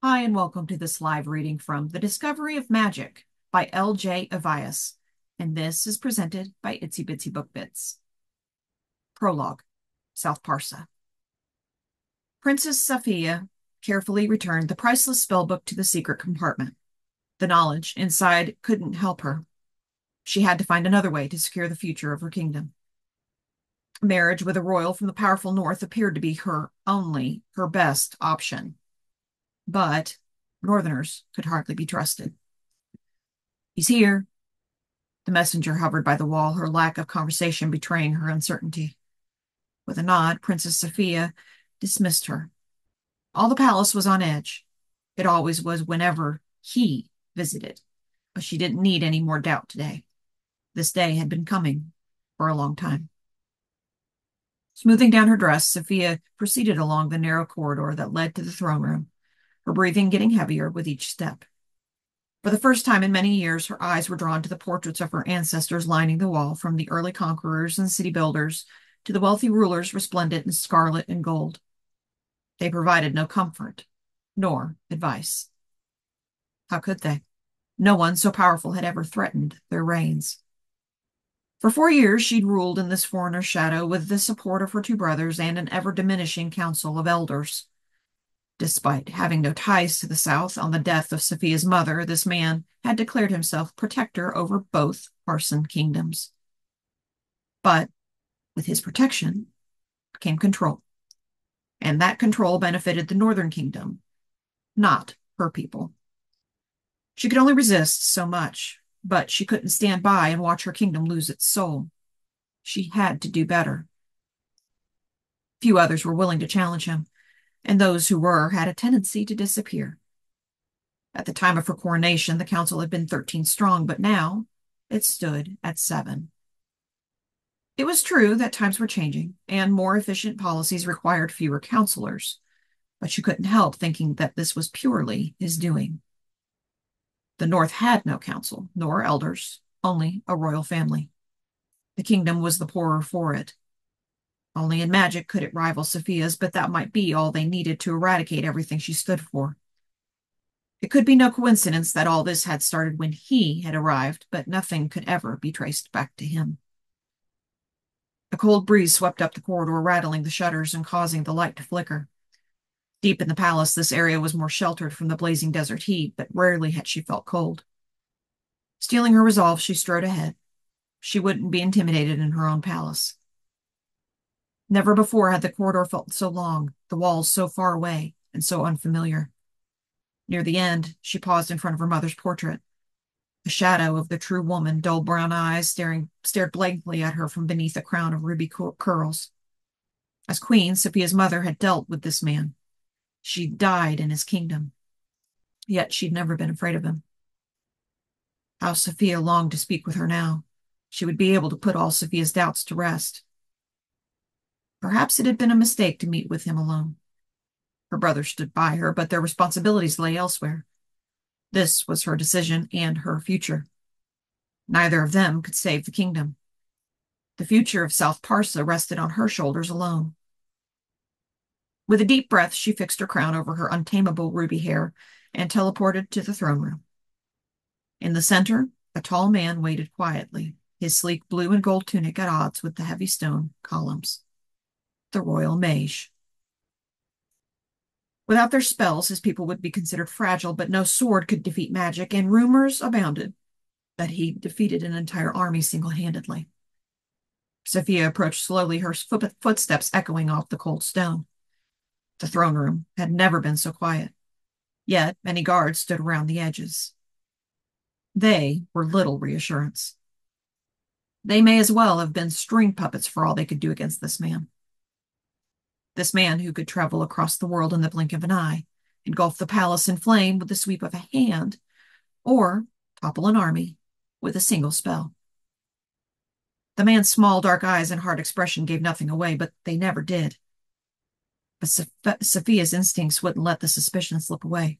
Hi, and welcome to this live reading from The Discovery of Magic by L.J. Evias, and this is presented by Itsy Bitsy Book Bits. Prologue, South Parsa. Princess Sophia carefully returned the priceless spellbook to the secret compartment. The knowledge inside couldn't help her. She had to find another way to secure the future of her kingdom. Marriage with a royal from the powerful north appeared to be her best option. But northerners could hardly be trusted. He's here. The messenger hovered by the wall, her lack of conversation betraying her uncertainty. With a nod, Princess Sophia dismissed her. All the palace was on edge. It always was whenever he visited, but she didn't need any more doubt today. This day had been coming for a long time. Smoothing down her dress, Sophia proceeded along the narrow corridor that led to the throne room, her breathing getting heavier with each step. For the first time in many years, her eyes were drawn to the portraits of her ancestors lining the wall, from the early conquerors and city builders to the wealthy rulers resplendent in scarlet and gold. They provided no comfort, nor advice. How could they? No one so powerful had ever threatened their reigns. For 4 years she'd ruled in this foreigner's shadow with the support of her two brothers and an ever-diminishing council of elders. Despite having no ties to the South, on the death of Sophia's mother, this man had declared himself protector over both Parson kingdoms. But with his protection came control, and that control benefited the Northern Kingdom, not her people. She could only resist so much, but she couldn't stand by and watch her kingdom lose its soul. She had to do better. Few others were willing to challenge him, and those who were had a tendency to disappear. At the time of her coronation, the council had been 13 strong, but now it stood at 7. It was true that times were changing, and more efficient policies required fewer counselors, but she couldn't help thinking that this was purely his doing. The North had no council, nor elders, only a royal family. The kingdom was the poorer for it. Only in magic could it rival Sophia's, but that might be all they needed to eradicate everything she stood for. It could be no coincidence that all this had started when he had arrived, but nothing could ever be traced back to him. A cold breeze swept up the corridor, rattling the shutters and causing the light to flicker. Deep in the palace, this area was more sheltered from the blazing desert heat, but rarely had she felt cold. Steeling her resolve, she strode ahead. She wouldn't be intimidated in her own palace. Never before had the corridor felt so long, the walls so far away and so unfamiliar. Near the end, she paused in front of her mother's portrait. The shadow of the true woman, dull brown eyes stared blankly at her from beneath a crown of ruby curls. As queen, Sophia's mother had dealt with this man. She died in his kingdom, yet she'd never been afraid of him. How Sophia longed to speak with her now. She would be able to put all Sophia's doubts to rest. Perhaps it had been a mistake to meet with him alone. Her brother stood by her, but their responsibilities lay elsewhere. This was her decision and her future. Neither of them could save the kingdom. The future of South Parsa rested on her shoulders alone. With a deep breath, she fixed her crown over her untamable ruby hair and teleported to the throne room. In the center, a tall man waited quietly, his sleek blue and gold tunic at odds with the heavy stone columns. The royal mage. Without their spells, his people would be considered fragile, but no sword could defeat magic, and rumors abounded that he defeated an entire army single-handedly. Sophia approached slowly, her footsteps echoing off the cold stone. The throne room had never been so quiet, yet many guards stood around the edges. They were little reassurance. They may as well have been string puppets for all they could do against this man. This man who could travel across the world in the blink of an eye, engulf the palace in flame with the sweep of a hand, or topple an army with a single spell. The man's small, dark eyes and hard expression gave nothing away, but they never did. But Sophia's instincts wouldn't let the suspicion slip away.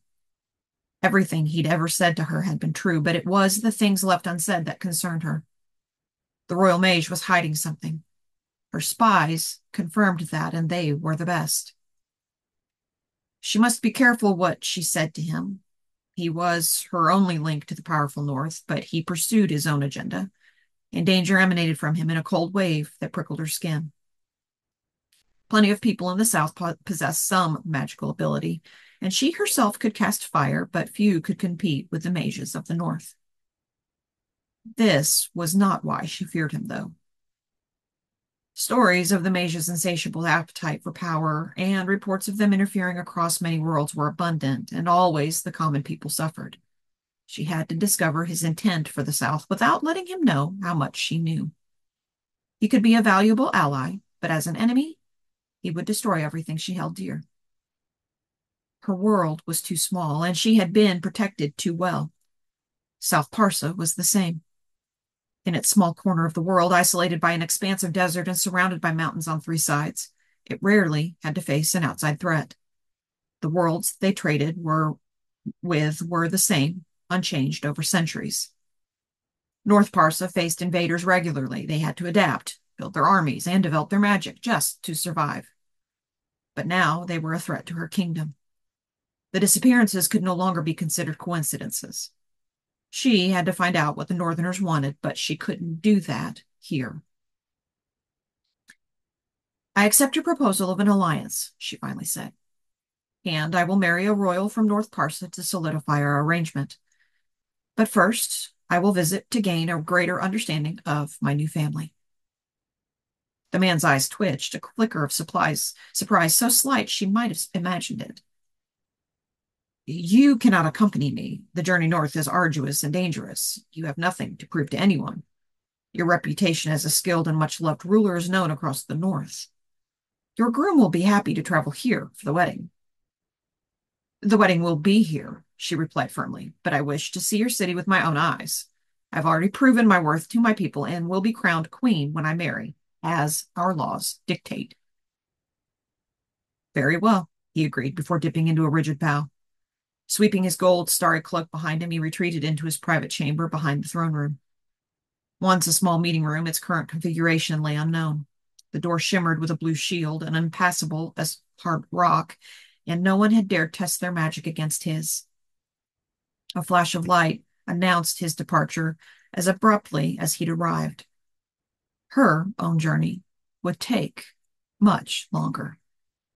Everything he'd ever said to her had been true, but it was the things left unsaid that concerned her. The royal mage was hiding something. Her spies confirmed that, and they were the best. She must be careful what she said to him. He was her only link to the powerful North, but he pursued his own agenda, and danger emanated from him in a cold wave that prickled her skin. Plenty of people in the South possessed some magical ability, and she herself could cast fire, but few could compete with the mages of the North. This was not why she feared him, though. Stories of the mage's insatiable appetite for power and reports of them interfering across many worlds were abundant, and always the common people suffered. She had to discover his intent for the South without letting him know how much she knew. He could be a valuable ally, but as an enemy, he would destroy everything she held dear. Her world was too small, and she had been protected too well. South Parsa was the same. In its small corner of the world, isolated by an expansive desert and surrounded by mountains on three sides, it rarely had to face an outside threat. The worlds they traded were the same, unchanged over centuries. North Parsa faced invaders regularly. They had to adapt, build their armies, and develop their magic just to survive. But now they were a threat to her kingdom. The disappearances could no longer be considered coincidences. She had to find out what the Northerners wanted, but she couldn't do that here. "I accept your proposal of an alliance," she finally said, "and I will marry a royal from North Parsa to solidify our arrangement. But first, I will visit to gain a greater understanding of my new family." The man's eyes twitched, a flicker of surprise so slight she might have imagined it. "You cannot accompany me. The journey north is arduous and dangerous. You have nothing to prove to anyone. Your reputation as a skilled and much-loved ruler is known across the North. Your groom will be happy to travel here for the wedding." "The wedding will be here," she replied firmly, "but I wish to see your city with my own eyes. I've already proven my worth to my people and will be crowned queen when I marry, as our laws dictate." "Very well," he agreed before dipping into a rigid bow. Sweeping his gold starry cloak behind him, he retreated into his private chamber behind the throne room. Once a small meeting room, its current configuration lay unknown. The door shimmered with a blue shield, and impassable as hard rock, and no one had dared test their magic against his. A flash of light announced his departure as abruptly as he'd arrived. Her own journey would take much longer.